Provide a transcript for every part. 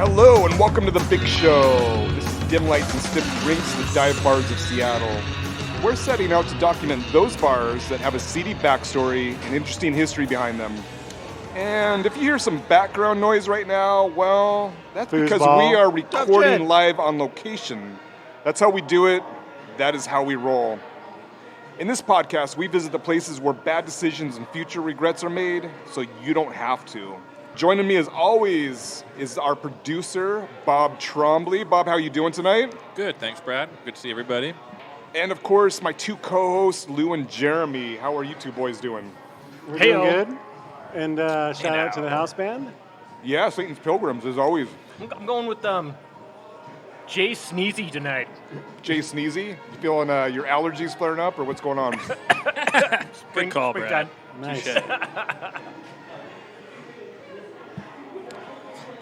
Hello and welcome to The Big Show. This is Dim Lights and Stiff Drinks, the dive bars of Seattle. We're setting out to document those bars that have a seedy backstory and interesting history behind them. And if you hear some background noise right now, well, that's because we are recording live on location. That's how we do it. That is how we roll. In this podcast, we visit the places where bad decisions and future regrets are made, so you don't have to. Joining me as always is our producer, Bob Trombley. Bob, how are you doing tonight? Good, thanks, Brad. Good to see everybody. And of course, my two co-hosts, Lou and Jeremy. How are you two boys doing? We're doing good. And shout out to the house band. Yeah, Satan's Pilgrims, as always. I'm going with Jay Sneezy tonight. Jay Sneezy? You feeling your allergies flaring up, or what's going on? Good call, Brad. Nice.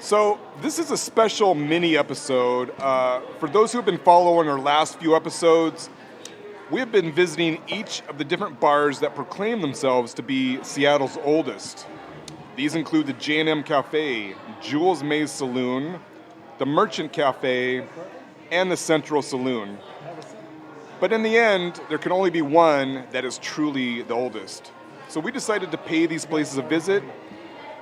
So, this is a special mini episode. For those who have been following our last few episodes, we have been visiting each of the different bars that proclaim themselves to be Seattle's oldest. These include the J&M Cafe, Jules Mays Saloon, the Merchant Cafe, and the Central Saloon. But in the end, there can only be one that is truly the oldest. So we decided to pay these places a visit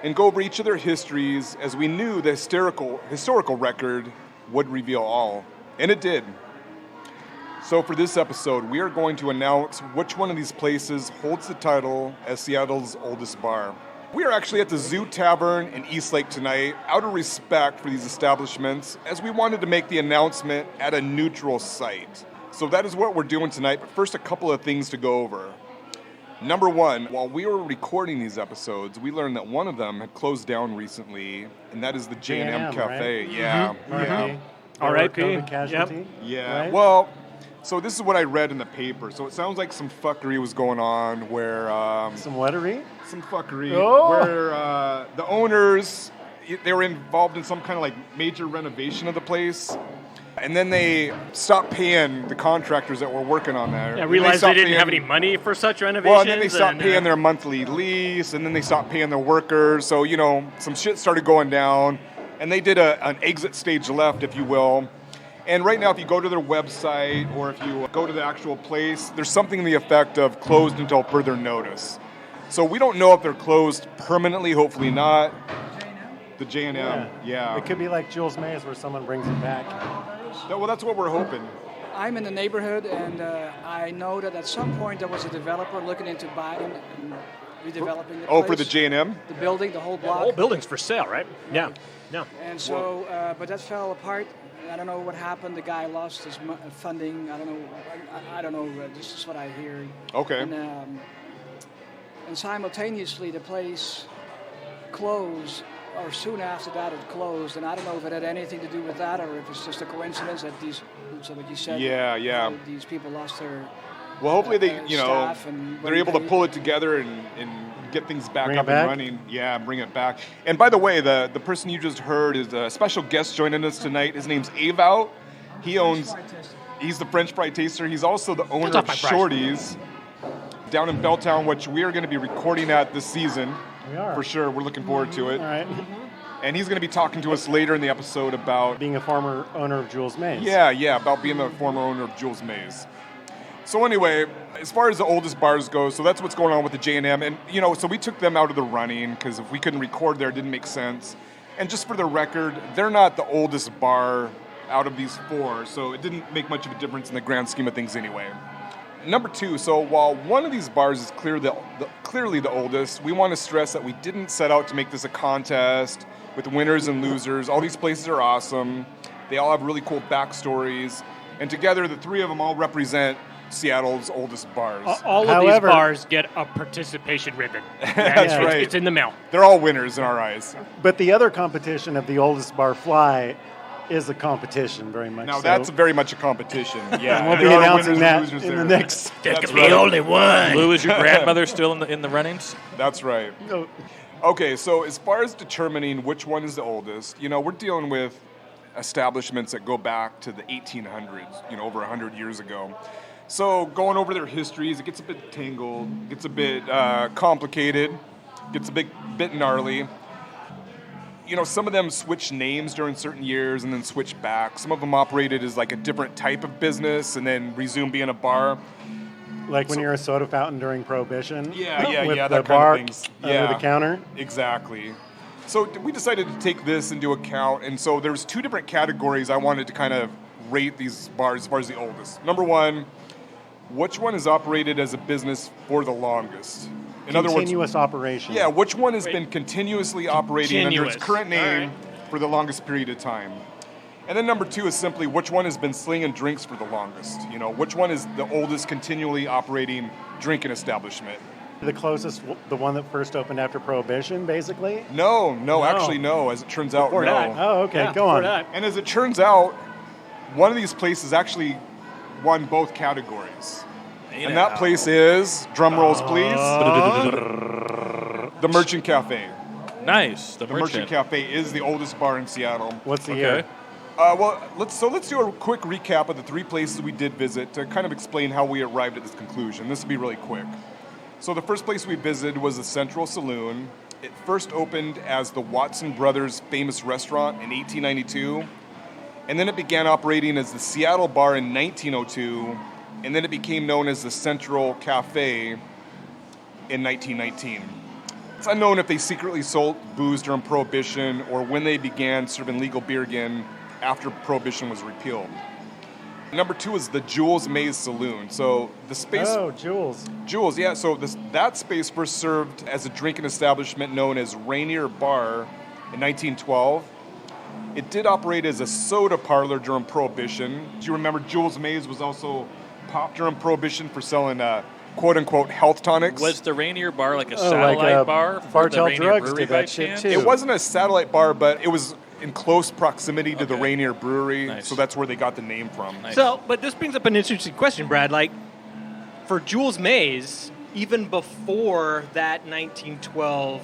and go over each of their histories, as we knew the historical record would reveal all. And it did. So for this episode, we are going to announce which one of these places holds the title as Seattle's oldest bar. We are actually at the Zoo Tavern in Eastlake tonight, out of respect for these establishments, as we wanted to make the announcement at a neutral site. So that is what we're doing tonight, but first a couple of things to go over. Number one, while we were recording these episodes, we learned that one of them had closed down recently, and that is the J&M Cafe. Right? Yeah, Mm-hmm. R.I.P. COVID casualty. Yep. yeah. Right? Well, so this is what I read in the paper. So it sounds like some fuckery was going on where Some whatery. some fuckery Oh. where the owners, they were involved in some kind of like major renovation of the place. And then they stopped paying the contractors that were working on there. I And realized they stopped didn't have paying- any money for such renovations. Well, and then they stopped paying their monthly lease, and then they stopped paying their workers. So, some shit started going down. And they did an exit stage left, if you will. And right now, if you go to their website or if you go to the actual place, there's something in the effect of closed until further notice. So we don't know if they're closed permanently, hopefully not. The J&M, yeah. It could be like Jules Mays, where someone brings it back. Well, that's what we're hoping. I'm in the neighborhood, and I know that at some point there was a developer looking into buying and redeveloping the Oh, place. for the J&M? The building, the whole The block. whole building's for sale, right? Yeah. No. And so, but that fell apart. I don't know what happened. The guy lost his funding. I don't know. I don't know. This is what I hear. Okay. And simultaneously, the place closed, or soon after that, it closed. And I don't know if it had anything to do with that, or if it's just a coincidence that so what you said. Yeah. These people lost their. Well, hopefully they, staff and they're able to they- pull it together and get things back Bring it up back? and running. Yeah, bring it back. And by the way, the person you just heard is a special guest joining us tonight. His name's Ewout. He's the French fry taster. He's also the owner off of my fries. Shorty's down in Belltown, which we are going to be recording at this season. We are. For sure. We're looking forward to it. All right. And he's going to be talking to us later in the episode about Being a former owner of Jules Mays. Yeah, about being the former owner of Jules Mays. So anyway, as far as the oldest bars go, so that's what's going on with the J&M. And, so we took them out of the running because if we couldn't record there, it didn't make sense. And just for the record, they're not the oldest bar out of these four, so it didn't make much of a difference in the grand scheme of things anyway. Number two, so while one of these bars is clearly the oldest, we want to stress that we didn't set out to make this a contest with winners and losers. All these places are awesome. They all have really cool backstories. And together, the three of them all represent Seattle's oldest bars. All of However- these bars get a participation ribbon. That's right. It's in the mail. They're all winners in our eyes. But the other competition of the oldest bar fly is a competition, very much. Now, so. that's very much a competition. Yeah, And we'll be there are announcing winners that and losers in the there. next. That's right. only one. Lou, is your grandmother still in the runnings? That's right. No, Okay, so as far as determining which one is the oldest, we're dealing with establishments that go back to the 1800s, over 100 years ago. So going over their histories, it gets a bit tangled, gets a bit complicated, gets a bit gnarly. some of them switched names during certain years and then switched back. Some of them operated as like a different type of business and then resumed being a bar. Like when you're a soda fountain during Prohibition? Yeah, with that the kind bar of things. under the counter? Exactly. So we decided to take this into account, and so there's 2 different categories I wanted to kind of rate these bars as far as the oldest. Number 1, which one is operated as a business for the longest? In other words, Continuous operation. yeah, which one has been continuously operating under its Continuous. current name All right. for the longest period of time? And then number 2 is simply which one has been slinging drinks for the longest? Which one is the oldest continually operating drinking establishment? The closest, the one that first opened after Prohibition, basically? No, actually no. As it turns out, Before no. that. Oh, okay, Yeah, go before on. that. And as it turns out, one of these places actually won both categories. And that place is, drum rolls please, the Merchant Cafe. Nice. The The Merchant merchant. Cafe is the oldest bar in Seattle. What's the Okay. year? Let's do a quick recap of the 3 places we did visit to kind of explain how we arrived at this conclusion. This will be really quick. So the first place we visited was the Central Saloon. It first opened as the Watson Brothers famous restaurant in 1892, and then it began operating as the Seattle Bar in 1902, and then it became known as the Central Cafe in 1919. It's unknown if they secretly sold booze during Prohibition or when they began serving legal beer again after Prohibition was repealed. Number 2 is the Jules Mays Saloon. So the space... Oh, Jules. Jules, yeah. So that space first served as a drinking establishment known as Rainier Bar in 1912. It did operate as a soda parlor during Prohibition. Do you remember Jules Mays was also popped during Prohibition for selling quote-unquote health tonics? Was the Rainier Bar like a Oh, satellite like bar for Bartell the Rainier Drugs Brewery did by that shit chance? too. It wasn't a satellite bar, but it was in close proximity to the Okay. Rainier Brewery, Nice. so that's where they got the name from. Nice. So, but this brings up an interesting question, Brad. Like, for Jules Mays, even before that 1912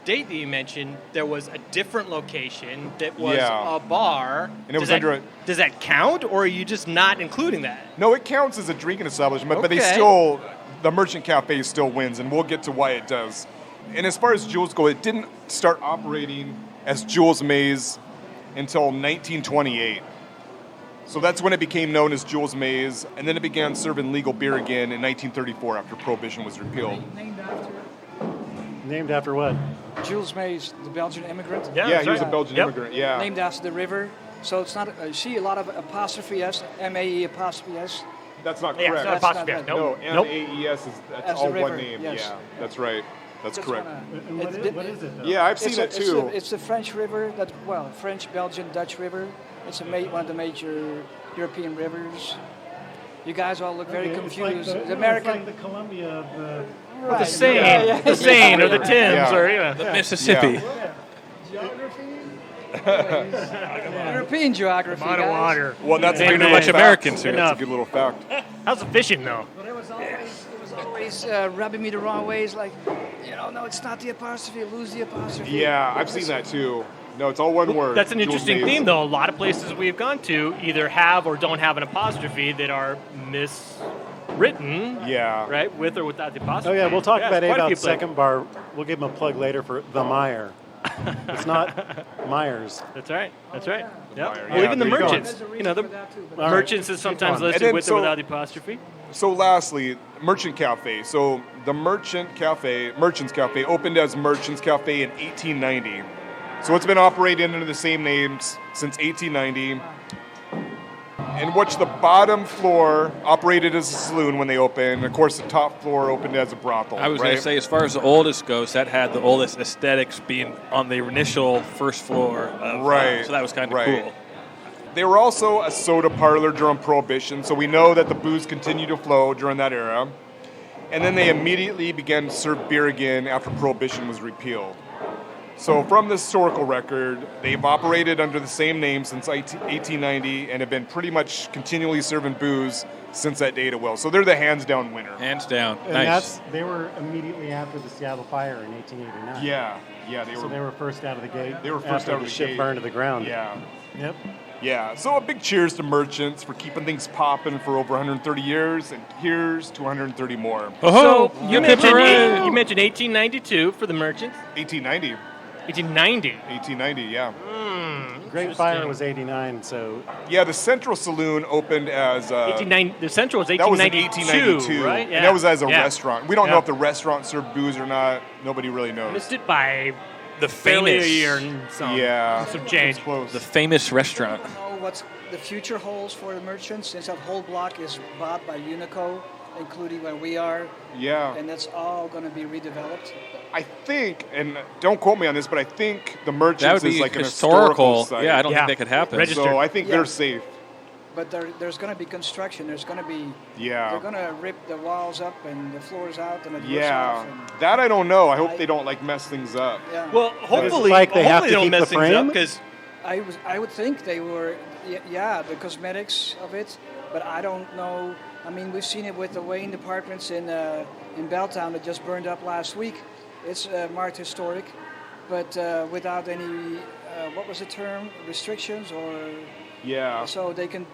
date that you mentioned, there was a different location that was Yeah. a bar. And it was Does under that, Does that count, or are you just not including that? No, it counts as a drinking establishment, but Okay. the Merchant Cafe still wins, and we'll get to why it does. And as far as Jules go, it didn't start operating as Jules Mays until 1928. So that's when it became known as Jules Mays, and then it began serving legal beer again in 1934 after Prohibition was repealed. Named after what? Jules Mays, the Belgian immigrant. Yeah, that's he was a right. Belgian Yep. immigrant, yeah. Named after the river. So it's not, you see a lot of apostrophe S, M-A-E apostrophe S. That's not Yeah, correct. it's not apostrophe. That's No, Nope. Nope. M-A-E-S, that's As the all one river, name. yes. Yeah, that's right. That's Just correct. wanna- And what it- is, what is it, though? Yeah, I've seen it it's too. it's the French river, French, Belgian, Dutch river. It's one of the major European rivers. You guys all look very Okay, confused. It's like the American, It's like the Columbia of the... right. The Seine, Yeah. the Seine, or the Thames, Yeah. or yeah. The Mississippi. European geography, Amount of guys. water. Well, that's a Amen. good little Much fact. Americans here. That's a good little fact. How's the fishing though? But it was always rubbing me the wrong way. It's like, no, it's not the apostrophe. Lose the apostrophe. Yeah, I've seen that too. No, it's all one word. That's an Jules interesting Mays. theme, though. A lot of places we've gone to either have or don't have an apostrophe that are miswritten, Yeah. right, with or without the Oh, apostrophe. yeah, we'll talk about quite a few Adolph's places. second bar. We'll give him a plug later for the Meyer. It's not Myers. That's right. That's right. Yep. Meyer, Well, yeah, even the there you go. merchants. There's a You reason know, the for that too. But All right. merchants is sometimes Keep on. listed And then with so- or without the apostrophe. So lastly, Merchant Cafe. So the Merchants Cafe opened as Merchants Cafe in 1890. So it's been operating under the same names since 1890. In which the bottom floor operated as a saloon when they opened. Of course, the top floor opened as a brothel. I was right? going to say, as far as the oldest goes, that had the oldest aesthetics being on the initial first floor. Of, Right, so that was kind of right. cool. They were also a soda parlor during Prohibition, so we know that the booze continued to flow during that era. And then they immediately began to serve beer again after Prohibition was repealed. So from the historical record, they've operated under the same name since 1890 and have been pretty much continually serving booze since that date as well. So they're the hands-down winner. Hands down. And Nice. they were immediately after the Seattle fire in 1889. Yeah, they So were. they were first out of the gate. They were first after out of the the ship gate. burned to the ground. Yeah. Yep. Yeah, so a big cheers to Merchants for keeping things popping for over 130 years, and here's to 130 more. Oh, So you hip, hip, mentioned hooray. you mentioned 1892 for the merchants. 1890. 1890. 1890, yeah. Great Fire was 89, so Yeah, the Central Saloon opened as... 1890. The Central was that was in 1892, 1892, right? Yeah. and that was as a Yeah. restaurant. We don't Yeah. know if the restaurant served booze or not. Nobody really knows. Missed it by The barely a famous, year and some. Yeah, Some change. It's close. the famous restaurant. I don't know what the future holds for the merchants, since that whole block is bought by Unico, including where we are, Yeah, and that's all going to be redeveloped. I think, and don't quote me on this, but I think the That Merchants would is be like an historical historical. site. Yeah, I don't Yeah. think that could happen. Registered. So I think Yeah. they're safe. But there's going to be construction. There's going to be Yeah. they're going to rip the walls up and the floors out and the roofs Yeah, off. And, that I don't know. I hope I- they don't like mess things up. yeah. Well, hopefully, like they have to don't keep mess the things up frame? because I would think they were, yeah, the cosmetics of it, but I don't know. I mean, we've seen it with the Wayne Apartments in Belltown that just burned up last week. It's marked historic, but without any, what was the term, restrictions, or Yeah, so they can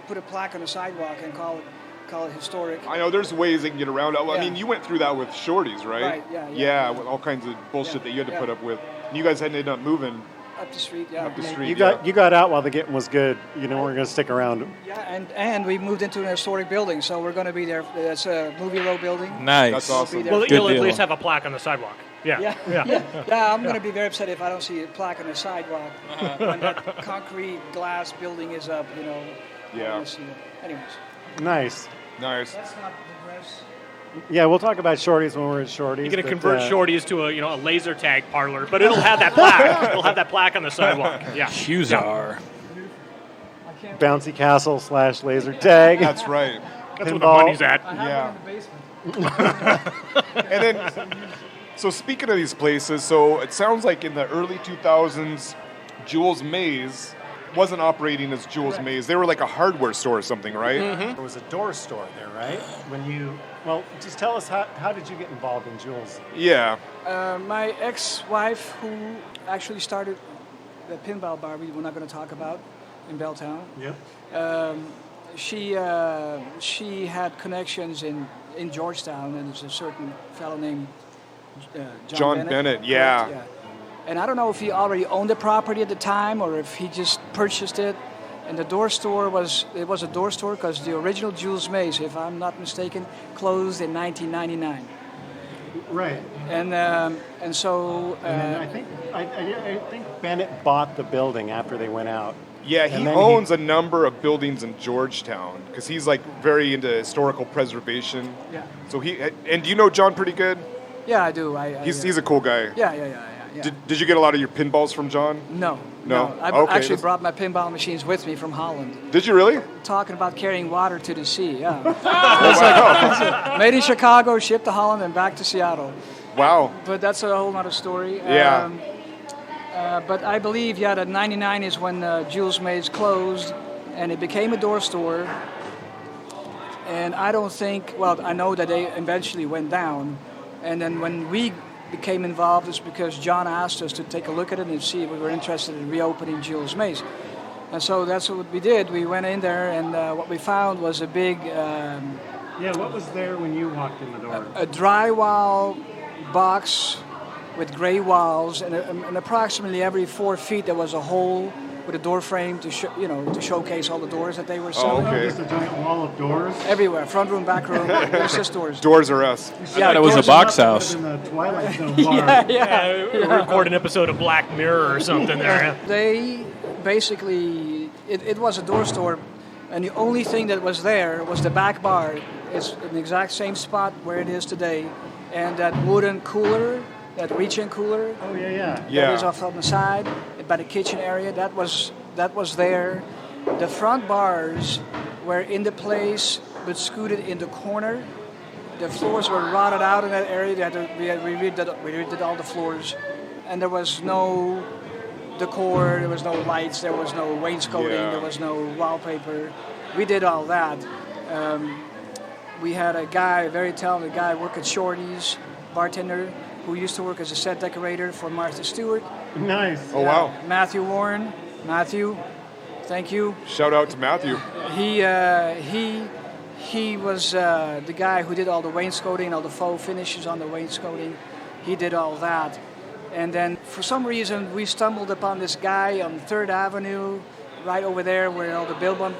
put a plaque on the sidewalk and call it historic. I know there's ways they can get around it. I Yeah. mean, you went through that with Shorties, right? Right, yeah. Yeah, with all kinds of bullshit Yeah, that you had to yeah. put up with. And you guys had to end up moving Up the street, yeah. up the street. you got out while the getting was good. You know, we're going to stick around. Yeah, and we moved into an historic building, so we're going to be there. It's a Movie Row building. Nice. That's awesome. Be there. well, Good you'll at deal. least have a plaque on the sidewalk. Yeah. Yeah, I'm going to be very upset if I don't see a plaque on the sidewalk when that concrete glass building is up. You know. I Yeah. wanna see it. Anyways, Nice. Nice. let's not digress. Yeah, we'll talk about Shorties when we're at Shorties. You're going to but, convert Shorties to a laser tag parlor, but it'll have that plaque. It'll have that plaque on the sidewalk. Yeah. Huzar. I can't. Bouncy Castle / laser tag. That's right. That's where the Pinball. money's at. I have Yeah. one in the basement. And then, so speaking of these places, so it sounds like in the early 2000s, Jules Mays wasn't operating as Jules Mays. They were like a hardware store or something, right? There was a door store there, right? Well, just tell us how did you get involved in Jules? Yeah. My ex-wife, who actually started the pinball bar we're not going to talk about in Belltown. Yep. She had connections in Georgetown, and there's a certain fellow named John Bennett, yeah. correct? And I don't know if he already owned the property at the time or if he just purchased it. And the door store was a door store because the original Jules Mays, if I'm not mistaken, closed in 1999. Right. And so And then I think Bennett bought the building after they went out. Yeah, he And then owns a number of buildings in Georgetown because he's like very into historical preservation. yeah, So and do you know John pretty good? yeah, I do. He's a cool guy. yeah. Did you get a lot of your pinballs from John? No. No? I Okay, actually that's- brought my pinball machines with me from Holland. Did you really? Talking about carrying water to the sea, yeah. Oh, wow. Made in Chicago, shipped to Holland, and back to Seattle. Wow. But that's a whole other story. Yeah. But I believe, that 99 is when Jules Mays closed, and it became a door store. And I don't think, I know that they eventually went down. And then when we became involved, it's because John asked us to take a look at it and see if we were interested in reopening Jules Mays. And so that's what we did. We went in there, and what we found was a big Yeah, what was there when you walked in the door? a drywall box with gray walls, and approximately every 4 feet there was a hole with a door frame to showcase all the doors that they were selling. okay. Just a giant wall of doors. Everywhere, front room, back room, it was just doors. Doors are us. Yeah, It was a doors- box house. In the Twilight Zone bar. Record an episode of Black Mirror or something there. They basically, it was a door store, and the only thing that was there was the back bar. It's in the exact same spot where it is today, and that wooden cooler, that reach-in cooler. Oh yeah. Yeah. That is off on the side by the kitchen area. That was there. The front bars were in the place but scooted in the corner. The floors were rotted out in that area. We redid all the floors, and there was no decor. There was no lights. There was no wainscoting. Yeah. There was no wallpaper. We did all that. We had a very talented guy work at Shorty's, bartender, who used to work as a set decorator for Martha Stewart. Nice. Oh, wow. Matthew Warren. Matthew, thank you. Shout out to Matthew. He was the guy who did all the wainscoting, all the faux finishes on the wainscoting. He did all that. And then for some reason we stumbled upon this guy on 3rd Avenue, right over there where all the Billabong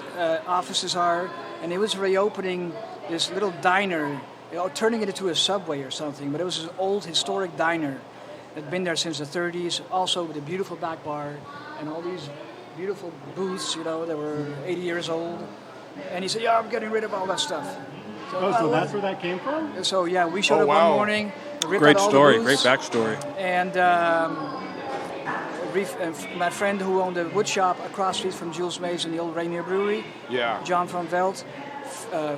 offices are, and he was reopening this little diner, turning it into a Subway or something, but it was an old historic diner that had been there since the 30s, also with a beautiful back bar and all these beautiful booths, that were 80 years old. And he said, yeah, I'm getting rid of all that stuff. So that's where that came from? So yeah, we showed Oh, up wow. one morning. ripped Great out all the story. Great booths, backstory. And my friend who owned a wood shop across the street from Jules Mays in the old Rainier Brewery, Yeah. John van Veld,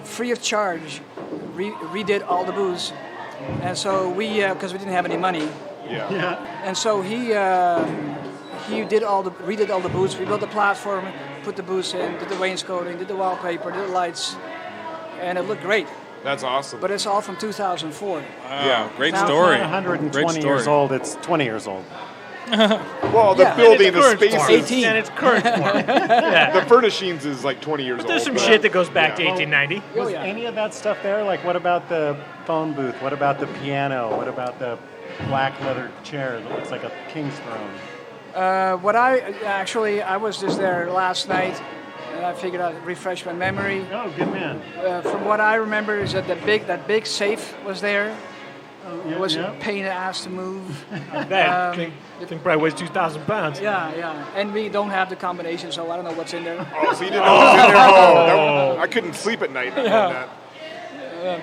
free of charge, redid all the booths. And so we, because we didn't have any money, Yeah. and so he redid all the booths. We built the platform, put the booths in, did the wainscoting, did the wallpaper, did the lights, and it looked great. That's awesome. But it's all from 2004. Yeah. Great Now- story. Not 120 Great story. years old, it's 20 years old. Well, the Yeah. building, And the it's current spaces, form. 18. And it's current form. Yeah. the furnishings is like 20 years But there's old. some but- shit that goes back to Yeah. 1890. Oh, Was yeah. any of that stuff there? Like, what about the phone booth? What about the piano? What about the black leather chair that looks like a king's throne? I was just there last night, and I figured I'd refresh my memory. Oh, good man. From what I remember, is that that big safe was there. Oh, It was yeah. a pain in the ass to move. That thing probably weighs 2,000 pounds. Yeah, and we don't have the combination, so I don't know what's in there. Oh, so you didn't know what was in there? Oh, I couldn't sleep at night. knowing that.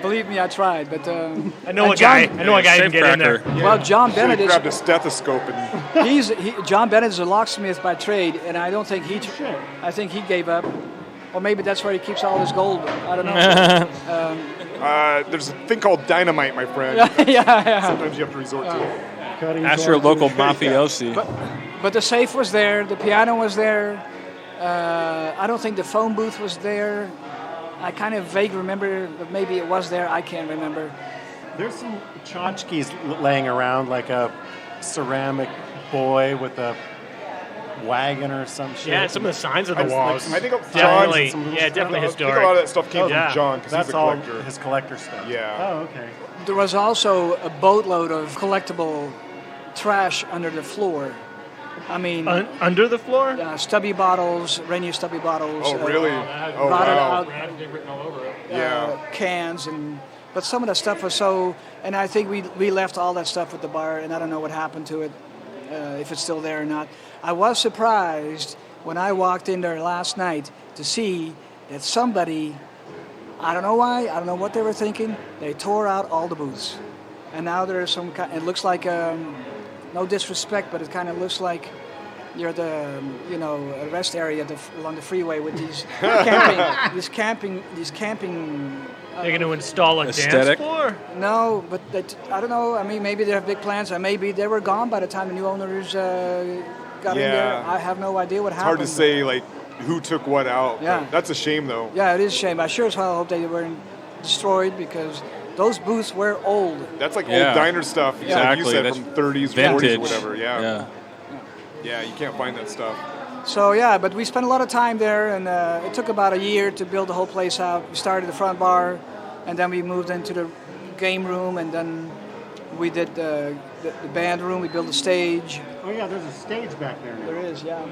Believe me, I tried, but I know a and guy. John- I know a guy who can get in there. Safecracker. well, John Should've Bennett is grabbed a stethoscope and John Bennett is a locksmith by trade, and I don't think I think he gave up, or maybe that's where he keeps all his gold. I don't know. there's a thing called dynamite, my friend. yeah. Sometimes you have to resort to it. Cutting Ask your board. local mafiosi. But the safe was there, the piano was there. I don't think the phone booth was there. I kind of vague remember, but maybe it was there. I can't remember. There's some tchotchkes laying around, like a ceramic boy with a wagon or some shit. Yeah, some of the signs of the Like- walls. I think definitely, John's some little yeah, stuff. definitely I think a historic. lot of that stuff came yeah. from John because he's That's a all collector. his collector stuff. Yeah. Oh, okay. There was also a boatload of collectible trash under the floor. I mean, Under the floor? stubby bottles, Rainier stubby bottles. Oh, really? Oh, rotted wow. out written all over it. Yeah. cans, but some of that stuff was so. And I think we left all that stuff at the bar, and I don't know what happened to it, if it's still there or not. I was surprised when I walked in there last night to see that somebody, I don't know why, I don't know what they were thinking, they tore out all the booths. And now there's some kind, it looks like, no disrespect, but it kind of looks like you're at the, rest area along the freeway with these camping. They're going to install a Aesthetic. dance floor? No, but I don't know. I mean, maybe they have big plans, and maybe they were gone by the time the new owners got in there. Yeah. I have no idea what It's happened. hard to say like who took what out. Yeah. That's a shame though. Yeah, it is a shame. I sure as hell hope they weren't destroyed because those booths were old. That's like Yeah. old diner stuff. Like Exactly. you said, That's from 30s, 40s, Vintage. or whatever. Yeah. Yeah. Yeah, you can't find that stuff. So yeah, but we spent a lot of time there, and it took about a year to build the whole place out. We started the front bar, and then we moved into the game room, and then we did the band room. We built a stage. Oh, yeah, there's a stage back there now. There is, yeah.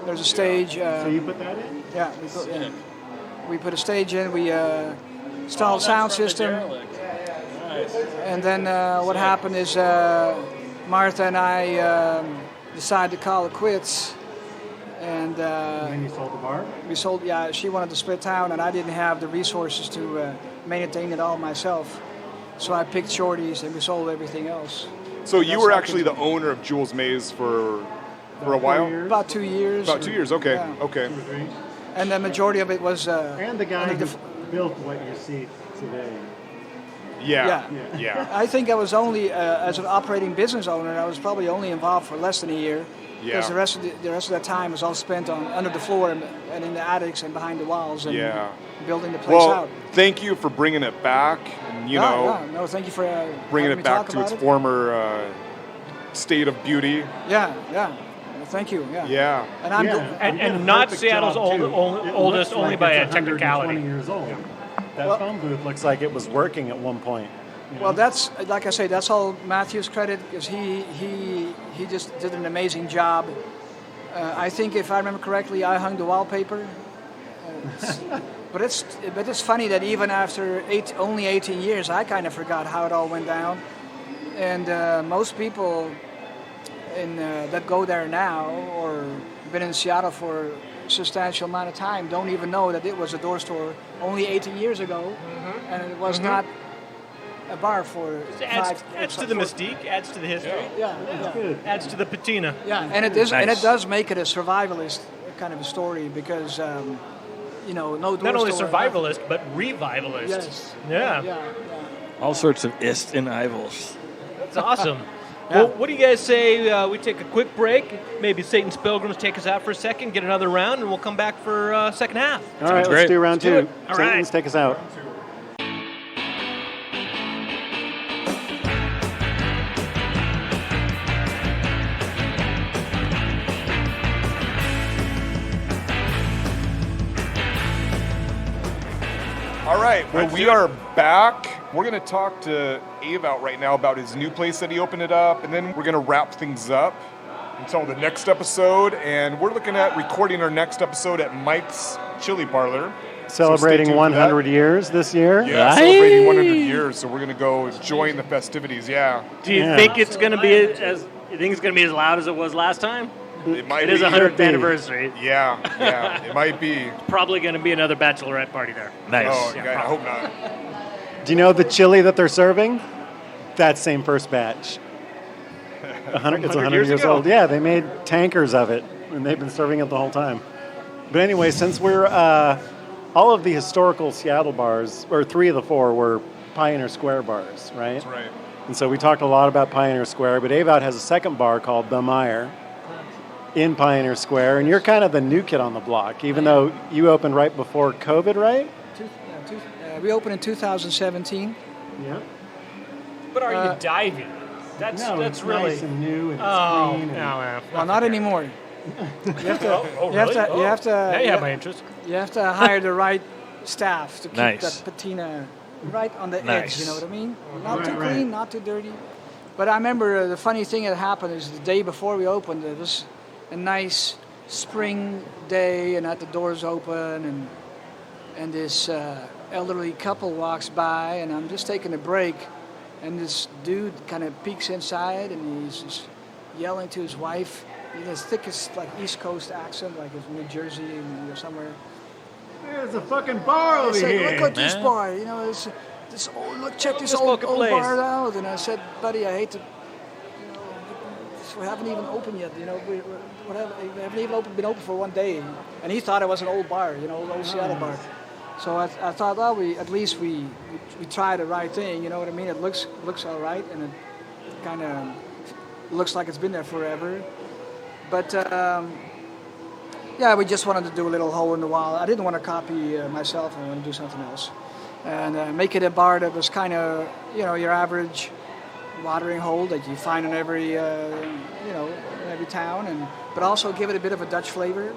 There's a stage. So you put that in? Yeah, we put a stage in. We installed a sound system, and then what happened is Martha and I decided to call it quits, and And then you sold the bar? we sold. Yeah, she wanted to split town, and I didn't have the resources to maintain it all myself. So I picked Shorty's, and we sold everything else. So you That's were how I actually could- the owner of Jules Mays for a while? About 2 years. About 2 years, okay. Yeah. Okay. 2 or 3. And the majority of it was. And the guy under who the- built what you see today. Yeah. Yeah. Yeah. I think I was only as an operating business owner. I was probably only involved for less than a year, because Yeah. the rest of that time was all spent on under the floor and in the attics and behind the walls and Yeah. building the place Well, out. thank you for bringing it back, and No, thank you for bringing having it me back talk to about its it. former state of beauty. Yeah. Well, thank you. Yeah. Yeah. And I'm Yeah. And You did a not perfect Seattle's job, too. It oldest looks only like by it's a technicality. 120 years old. That Well- phone booth looks like it was working at one point. Well, that's like I say, that's all Matthew's credit because he just did an amazing job. I think if I remember correctly, I hung the wallpaper. But it's funny that even after only 18 years, I kind of forgot how it all went down. And most people that go there now or been in Seattle for a substantial amount of time don't even know that it was a door store only 18 years ago, and it was not a bar for Adds to the mystique, adds to the history, adds to the patina. Yeah, and it is, and it does make it a survivalist kind of a story because no door Not only store- survivalist, but revivalist. Yes. Yeah. All sorts of ist and ivals. That's awesome. Well, what do you guys say we take a quick break? Maybe Satan's Pilgrims take us out for a second, get another round, and we'll come back for second half. All right, great. let's do round two. All Satan's right. take us out. All right, well, we are back. We're going to talk to Ewout right now about his new place that he opened it up, and then we're going to wrap things up until the next episode. And we're looking at recording our next episode at Mike's Chili Parlor. Celebrating So stay tuned for that. 100 years this year. Yeah, celebrating 100 years, so we're going to go join the festivities, yeah. Do you think it's going to be you think it's going to be as loud as it was last time? It might It is be. 100th anniversary. Yeah, it might be. Probably going to be another bachelorette party there. Nice. Oh, yeah, I hope not. Do you know the chili that they're serving? That same first batch. It's 100 years years ago. old. Yeah, they made tankers of it, and they've been serving it the whole time. But anyway, since we're all of the historical Seattle bars, or 3 of the 4, were Pioneer Square bars, right? That's right. And so we talked a lot about Pioneer Square, but Ewout has a second bar called The Meyer in Pioneer Square, and you're kind of the new kid on the block, even though you opened right before COVID, right? We opened in 2017. Yeah. But are you diving? That's really nice and new and it's Oh, clean. no, Well, not anymore. You have to hire the right staff to keep Nice. that patina right on the Nice. edge. You know what I mean? Not too Right. clean, not too dirty. But I remember the funny thing that happened is the day before we opened, it was a nice spring day, and had the doors open, and this elderly couple walks by, and I'm just taking a break, and this dude kind of peeks inside, and he's just yelling to his wife in his thickest like East Coast accent, like it's New Jersey or somewhere. There's a fucking bar I over said, here. look at this man. bar, this old, look, check this This old local place. bar out. And I said, buddy, I hate to, we haven't even opened yet, we haven't even been open for one day. And he thought it was an old bar, old Seattle bar. So I thought, well, at least we tried the right thing, you know what I mean? It looks all right, and it kind of looks like it's been there forever. But we just wanted to do a little hole in the wall. I didn't want to copy myself. I wanted to do something else, and make it a bar that was kind of, your average watering hole that you find in every, in every town, but also give it a bit of a Dutch flavor.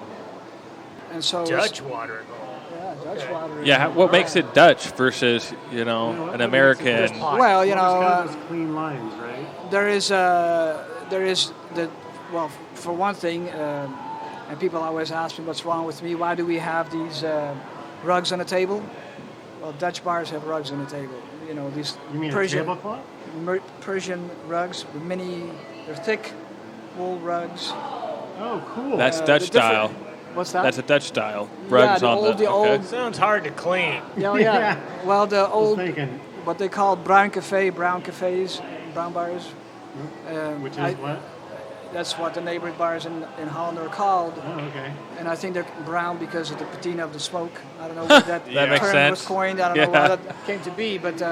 And so Dutch water. yeah, Dutch watering. Yeah, what makes it Dutch versus, an American? Well, Those clean lines, right? there is for one thing, and people always ask me what's wrong with me. Why do we have these rugs on the table? Well, Dutch bars have rugs on the table. These You mean Persian, a tablecloth? Persian rugs, they're thick wool rugs. Oh, cool. That's the Dutch different- style. What's that? That's a Dutch style. Yeah, Rugs the on old- the. the okay. old- Sounds hard to clean. Yeah. Well, the I was old, thinking, what they call brown cafes, brown bars. which is I- what? That's what the neighboring bars in Holland are called. Oh, okay. And I think they're brown because of the patina of the smoke. I don't know what that That makes term sense. was coined. I don't know why that came to be. But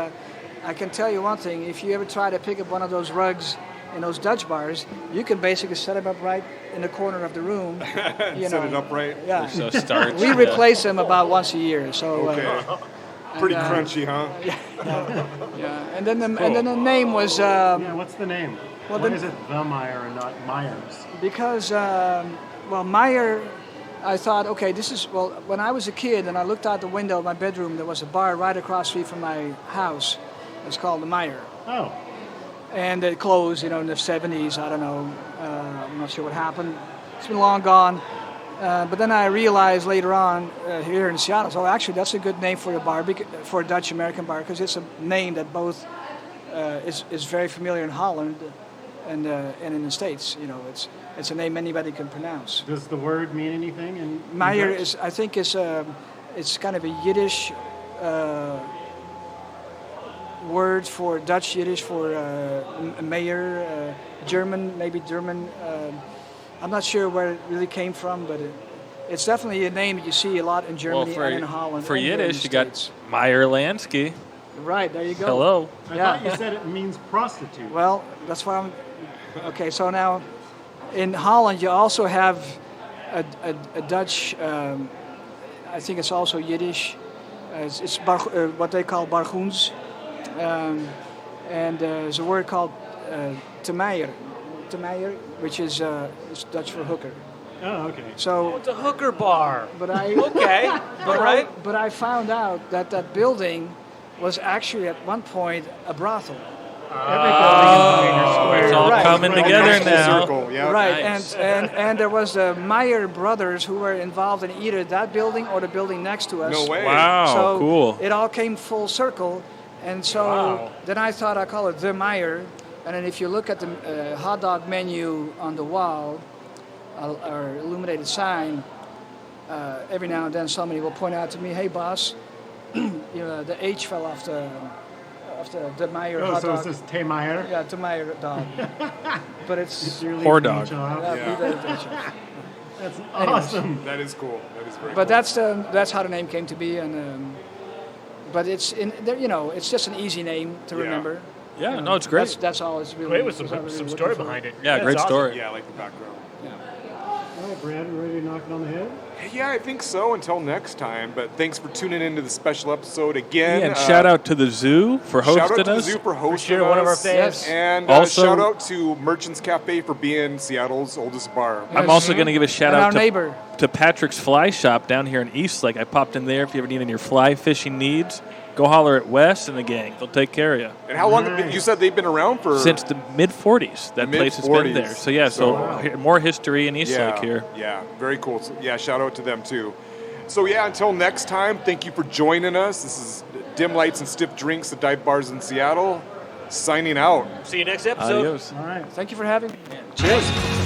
I can tell you one thing. If you ever try to pick up one of those rugs in those Dutch bars, you can basically set them up right in the corner of the room. Set it up right. Yeah. So starch. We replace them about once a year. So Okay. Pretty and, crunchy, huh? yeah. And then the name was Yeah, what's the name? Well, Why then- is it The Meyer and not Myers? because Meyer, I thought, okay, when I was a kid and I looked out the window of my bedroom, there was a bar right across the street from my house. It's called the Meyer. Oh. And it closed, in the 70s. I don't know. I'm not sure what happened. It's been long gone. But then I realized later on here in Seattle, so actually that's a good name for a bar, for a Dutch-American bar, because it's a name that both is very familiar in Holland and in the States. It's a name anybody can pronounce. Does the word mean anything? In Meyer Dutch? is, I think, it's kind of a Yiddish word for Dutch Yiddish for mayor, German, maybe German. I'm not sure where it really came from, but it's definitely a name that you see a lot in Germany and in Holland. For and here in Yiddish, the you got States. Meyer Lansky. Right, there you go. Hello. I Yeah. thought you said it means prostitute. Well, that's why I'm. Okay, so now in Holland you also have a Dutch. I think it's also Yiddish. It's what they call bargoens, and there's a word called te Meyer, which is Dutch for hooker. Oh, okay. So, It's a hooker bar. but I Okay. All right. but I found out that building was actually at one point a brothel. Every building in Pioneer Square. It's all Right. coming together Full now. circle, yeah. Right, Nice. and there was the Meyer brothers who were involved in either that building or the building next to us. No way. Wow, So cool. it all came full circle, and so Wow. then I thought I'd call it the Meyer. And then if you look at the hot dog menu on the wall, or illuminated sign, every now and then somebody will point out to me, "Hey, boss, the H fell off the Meyer Oh, hot so it dog." says Te Meyer? Yeah, the Meyer dog. But it's Your Whore lead dog. job. Yeah. That's awesome. That is cool. That is very But cool. that's how the name came to be, and but it's in there. It's just an easy name to Yeah. remember. Yeah, no, it's great. That's all it's really. Wait, with was I really some looking story for. behind it. Yeah, That's great awesome. story. Yeah, I like the background. All right, Brad, you ready to knock it on the head? Yeah, I think so. Until next time. But thanks for tuning into the special episode again. And shout out to the zoo for hosting Shout out to the us. zoo for hosting sure, one of our us. faves. Yes. And Also- shout out to Merchants Cafe for being Seattle's oldest bar. I'm also going to give a shout And out our neighbor. to Patrick's Fly Shop down here in Eastlake. I popped in there if you ever need any of your fly fishing needs. Go holler at Wes and the gang. They'll take care of you. And how long? Nice. You said they've been around for Since the mid-40s, that place has been Mid-40s. there. So, yeah, more history in Eastlake here. Yeah, very cool. So, yeah, shout out to them too. So yeah, until next time, thank you for joining us. This is Dim Lights and Stiff Drinks, the dive bars in Seattle. Signing out. See you next episode. Adios. All right. Thank you for having me. Cheers.